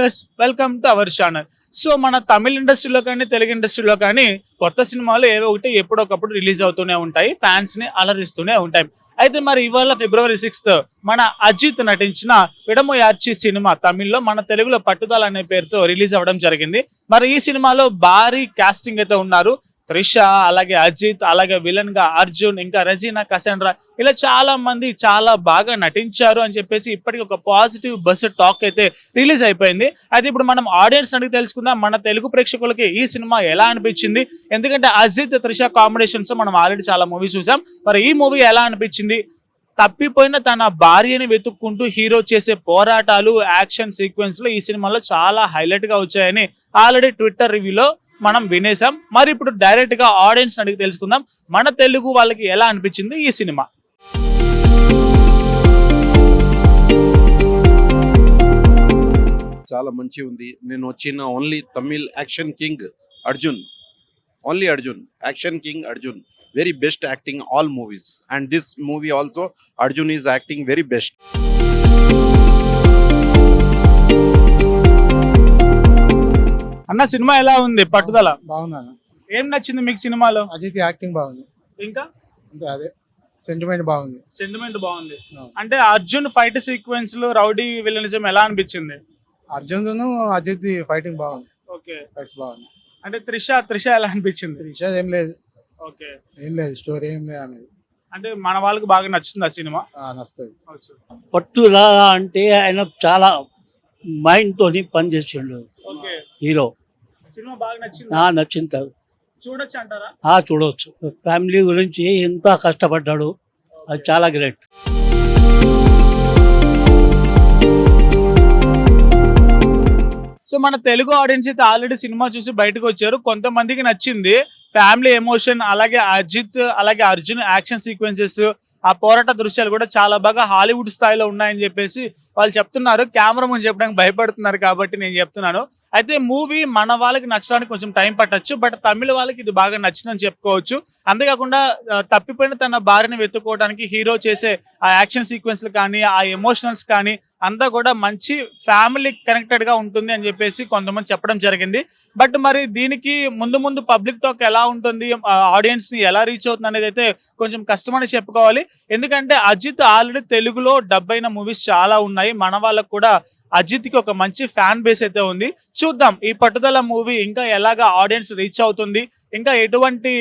Viewers, welcome to our channel. So మన తమిళ ఇండస్ట్రీలో కానీ తెలుగు ఇండస్ట్రీలో కానీ కొత్త సినిమాలు ఏవో ఒకటి ఎప్పుడొకప్పుడు రిలీజ్ అవుతూనే ఉంటాయి, ఫ్యాన్స్ ని అలరిస్తూనే ఉంటాయి. అయితే మరి ఇవాళ February 6th మన అజిత్ నటించిన విడముయార్చి సినిమా తమిళ్లో మన తెలుగులో పట్టుదల అనే పేరుతో రిలీజ్ అవ్వడం జరిగింది. మరి ఈ సినిమాలో భారీ కాస్టింగ్ అయితే ఉన్నారు. త్రిష, అలాగే అజిత్, అలాగే విలన్ గా అర్జున్, ఇంకా రెజీనా, కసండ్రా, ఇలా చాలా మంది చాలా బాగా నటించారు అని చెప్పేసి ఇప్పటికి ఒక పాజిటివ్ బస్ టాక్ అయితే రిలీజ్ అయిపోయింది. అయితే ఇప్పుడు మనం ఆడియన్స్ అడిగి తెలుసుకుందాం మన తెలుగు ప్రేక్షకులకి ఈ సినిమా ఎలా అనిపించింది. ఎందుకంటే అజిత్ త్రిష కాంబినేషన్స్ మనం ఆల్రెడీ చాలా మూవీస్ చూసాం. మరి ఈ మూవీ ఎలా అనిపించింది, తప్పిపోయిన తన భార్యని వెతుక్కుంటూ హీరో చేసే పోరాటాలు, యాక్షన్ సీక్వెన్స్ లో ఈ సినిమాలో చాలా హైలైట్ గా వచ్చాయని ఆల్రెడీ ట్విట్టర్ రివ్యూలో మనం వినేసాం. మరి ఇప్పుడు డైరెక్ట్ గా ఆడియన్స్ అడిగి తెలుసుకుందాం మన తెలుగు వాళ్ళకి ఎలా అనిపించింది ఈ సినిమా. చాలా మంచి ఉంది. నేను వచ్చిన only Tamil action king Arjun, only Arjun, action king Arjun, very best acting all movies, and this movie also Arjun is acting very best. అన్న సినిమా ఎలా ఉంది పట్టుదల? బాగున్నాను. ఏం నచ్చింది మీకు సినిమాలో? అజిత్ యాక్టింగ్ బాగుంది, ఇంకా అంతే అదే సెంటిమెంట్ బాగుంది. సెంటిమెంట్ బాగుంది. అంటే అర్జున్ ఫైట్ సీక్వెన్స్ లో రౌడీ విలనిజం ఎలా అనిపించింది? అర్జున్ అజిత్ ఫైటింగ్ బాగుంది, ఓకే, ఫైట్స్ బాగుంది. అంటే త్రిష ఎలా అనిపించింది? రిషాద్ ఏం లేదు, ఓకే, ఏం లేదు, స్టోరీ ఏం లేదు అనేది. అంటే మన వాళ్ళకి బాగా నచ్చుతుంది ఆ సినిమా. నచ్చుతుంది. పట్టులా అంటే ఆయన చాలా మైండ్ తోని పనిచేసిండు ఓకే, హీరో. సినిమా బాగా నచ్చింది. నచ్చింది, చూడొచ్చు అంటారా? చూడవచ్చు. ఫ్యామిలీ గురించి ఎంత కష్టపడ్డాడు, అది చాలా గ్రేట్. సో మన తెలుగు ఆడియన్స్ అయితే ఆల్రెడీ సినిమా చూసి బయటకు వచ్చారు. కొంతమందికి నచ్చింది ఫ్యామిలీ ఎమోషన్, అలాగే అజిత్ అలాగే అర్జున్ యాక్షన్ సీక్వెన్సెస్, ఆ పోరాట దృశ్యాలు కూడా చాలా బాగా హాలీవుడ్ స్థాయిలో ఉన్నాయని చెప్పేసి వాళ్ళు చెప్తున్నారు. కెమెరా ముందు చెప్పడానికి భయపడుతున్నారు కాబట్టి నేను చెప్తున్నాను. అయితే మూవీ మన వాళ్ళకి నచ్చడానికి కొంచెం టైం పట్టొచ్చు, బట్ తమిళ వాళ్ళకి ఇది బాగా నచ్చిందని చెప్పుకోవచ్చు. అంతేకాకుండా తప్పిపోయిన తన భార్యని వెతుక్కోవడానికి హీరో చేసే ఆ యాక్షన్ సీక్వెన్స్లు కానీ, ఆ ఎమోషనల్స్ కానీ అంతా కూడా మంచి ఫ్యామిలీ కనెక్టెడ్ గా ఉంటుంది అని చెప్పేసి కొంతమంది చెప్పడం జరిగింది. బట్ మరి దీనికి ముందు పబ్లిక్ టాక్ ఎలా ఉంటుంది, ఆడియన్స్ ని ఎలా రీచ్ అవుతుంది అనేది అయితే కొంచెం కష్టమని చెప్పుకోవాలి. ఎందుకంటే అజిత్ ఆల్రెడీ తెలుగులో డబ్ అయిన మూవీస్ చాలా ఉన్నాయి. మన వాళ్ళకు కూడా అజిత్ కి ఒక మంచి ఫ్యాన్ బేస్ అయితే ఉంది. చూద్దాం ఈ పట్టుదల మూవీ ఇంకా ఎలాగా ఆడియన్స్ రీచ్ అవుతుంది, ఇంకా ఎటువంటి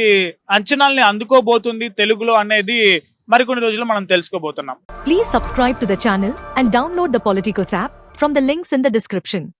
అంచనాల్ని అందుకోబోతుంది తెలుగులో అనేది మరికొన్ని రోజుల్లో మనం తెలుసుకోబోతున్నాం. Please subscribe to the channel and download the Politicos app from the links in the description.